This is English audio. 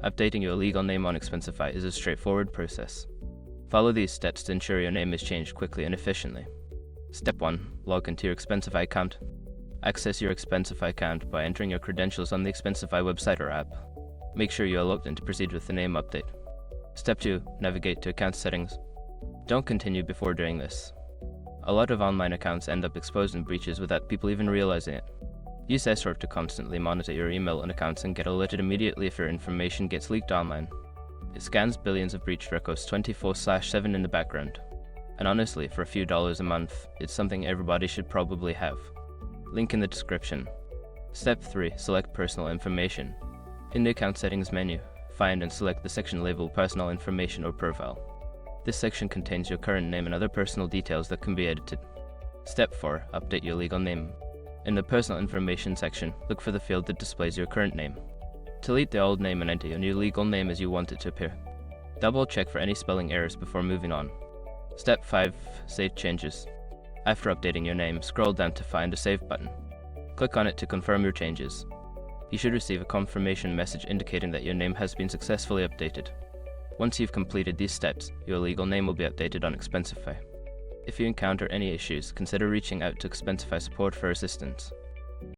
Updating your legal name on Expensify is a straightforward process. Follow these steps to ensure your name is changed quickly and efficiently. Step 1. Log into your Expensify account. Access your Expensify account by entering your credentials on the Expensify website or app. Make sure you are logged in to proceed with the name update. Step 2. Navigate to account settings. Don't continue before doing this. A lot of online accounts end up exposed in breaches without people even realizing it. Use SROP to constantly monitor your email and accounts and get alerted immediately if your information gets leaked online. It scans billions of breached records 24/7 in the background. And honestly, for a few dollars a month, it's something everybody should probably have. Link in the description. Step 3. Select personal information. In the account settings menu, find and select the section labeled personal information or profile. This section contains your current name and other personal details that can be edited. Step 4. Update your legal name. In the personal information section, look for the field that displays your current name. Delete the old name and enter your new legal name as you want it to appear. Double check for any spelling errors before moving on. Step 5. Save changes. After updating your name, scroll down to find the Save button. Click on it to confirm your changes. You should receive a confirmation message indicating that your name has been successfully updated. Once you've completed these steps, your legal name will be updated on Expensify. If you encounter any issues, consider reaching out to Expensify support for assistance.